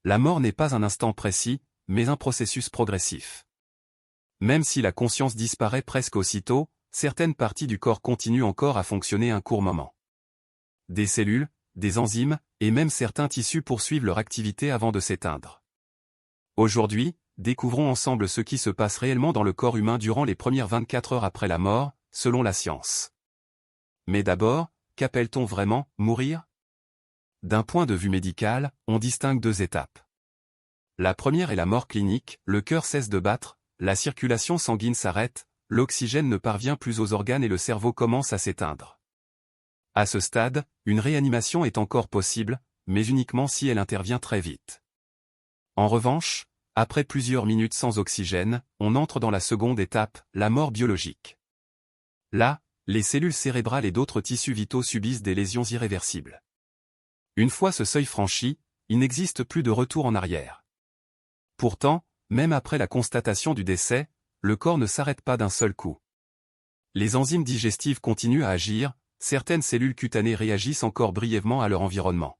la mort n'est pas un instant précis, mais un processus progressif. Même si la conscience disparaît presque aussitôt, certaines parties du corps continuent encore à fonctionner un court moment. Des cellules, des enzymes, et même certains tissus poursuivent leur activité avant de s'éteindre. Aujourd'hui, découvrons ensemble ce qui se passe réellement dans le corps humain durant les premières 24 heures après la mort, selon la science. Mais d'abord, qu'appelle-t-on vraiment « mourir » ? D'un point de vue médical, on distingue deux étapes. La première est la mort clinique, le cœur cesse de battre, la circulation sanguine s'arrête, l'oxygène ne parvient plus aux organes et le cerveau commence à s'éteindre. À ce stade, une réanimation est encore possible, mais uniquement si elle intervient très vite. En revanche, après plusieurs minutes sans oxygène, on entre dans la seconde étape, la mort biologique. Là, les cellules cérébrales et d'autres tissus vitaux subissent des lésions irréversibles. Une fois ce seuil franchi, il n'existe plus de retour en arrière. Pourtant, même après la constatation du décès, le corps ne s'arrête pas d'un seul coup. Les enzymes digestives continuent à agir, certaines cellules cutanées réagissent encore brièvement à leur environnement.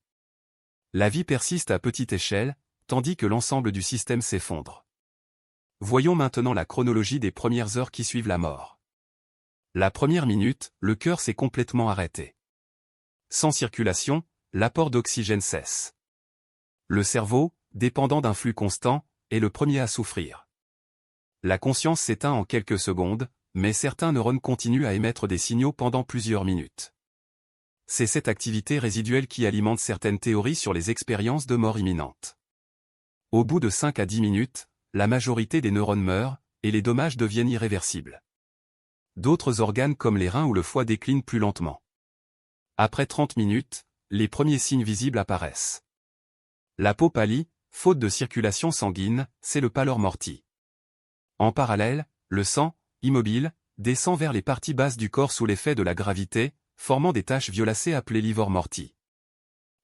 La vie persiste à petite échelle, tandis que l'ensemble du système s'effondre. Voyons maintenant la chronologie des premières heures qui suivent la mort. La première minute, le cœur s'est complètement arrêté. Sans circulation, l'apport d'oxygène cesse. Le cerveau, dépendant d'un flux constant, est le premier à souffrir. La conscience s'éteint en quelques secondes, mais certains neurones continuent à émettre des signaux pendant plusieurs minutes. C'est cette activité résiduelle qui alimente certaines théories sur les expériences de mort imminente. Au bout de 5 à 10 minutes, la majorité des neurones meurent, et les dommages deviennent irréversibles. D'autres organes comme les reins ou le foie déclinent plus lentement. Après 30 minutes, les premiers signes visibles apparaissent. La peau pâlit, faute de circulation sanguine, c'est le pallor morti. En parallèle, le sang, immobile, descend vers les parties basses du corps sous l'effet de la gravité, formant des taches violacées appelées livor morti.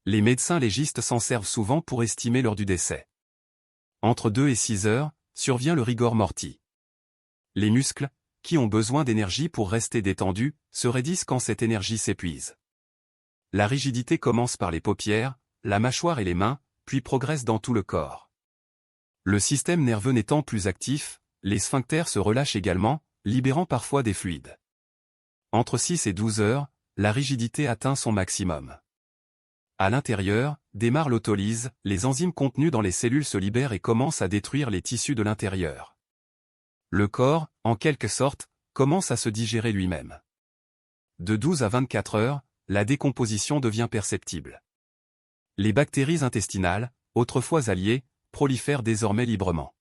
Les médecins légistes s'en servent souvent pour estimer l'heure du décès. Entre 2 et 6 heures, survient le rigor morti. Les muscles, qui ont besoin d'énergie pour rester détendus, se raidissent quand cette énergie s'épuise. La rigidité commence par les paupières, la mâchoire et les mains, puis progresse dans tout le corps. Le système nerveux n'étant plus actif, les sphincters se relâchent également, libérant parfois des fluides. Entre 6 et 12 heures, la rigidité atteint son maximum. À l'intérieur, démarre l'autolyse, les enzymes contenues dans les cellules se libèrent et commencent à détruire les tissus de l'intérieur. Le corps, en quelque sorte, commence à se digérer lui-même. De 12 à 24 heures, la décomposition devient perceptible. Les bactéries intestinales, autrefois alliées, prolifèrent désormais librement.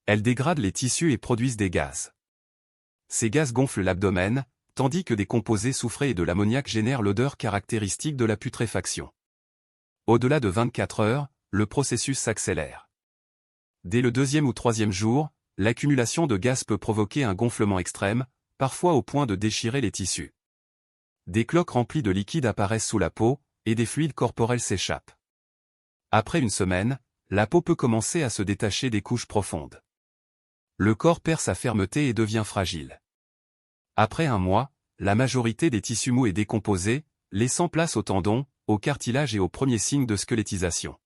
Elles dégradent les tissus et produisent des gaz. Ces gaz gonflent l'abdomen, tandis que des composés soufrés et de l'ammoniac génèrent l'odeur caractéristique de la putréfaction. Au-delà de 24 heures, le processus s'accélère. Dès le 2e ou 3e jour, l'accumulation de gaz peut provoquer un gonflement extrême, parfois au point de déchirer les tissus. Des cloques remplies de liquide apparaissent sous la peau, et des fluides corporels s'échappent. Après une semaine, la peau peut commencer à se détacher des couches profondes. Le corps perd sa fermeté et devient fragile. Après un mois, la majorité des tissus mous est décomposée, laissant place aux tendons, au cartilage et aux premiers signes de squelettisation.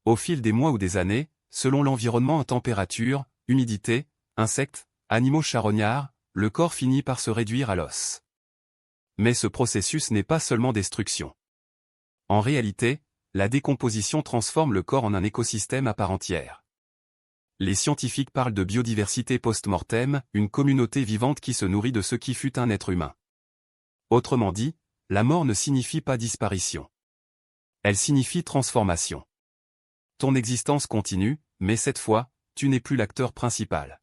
Au fil des mois ou des années, selon l'environnement en température, humidité, insectes, animaux charognards, le corps finit par se réduire à l'os. Mais ce processus n'est pas seulement destruction. En réalité, la décomposition transforme le corps en un écosystème à part entière. Les scientifiques parlent de biodiversité post-mortem, une communauté vivante qui se nourrit de ce qui fut un être humain. Autrement dit, la mort ne signifie pas disparition. Elle signifie transformation. Ton existence continue, mais cette fois, tu n'es plus l'acteur principal.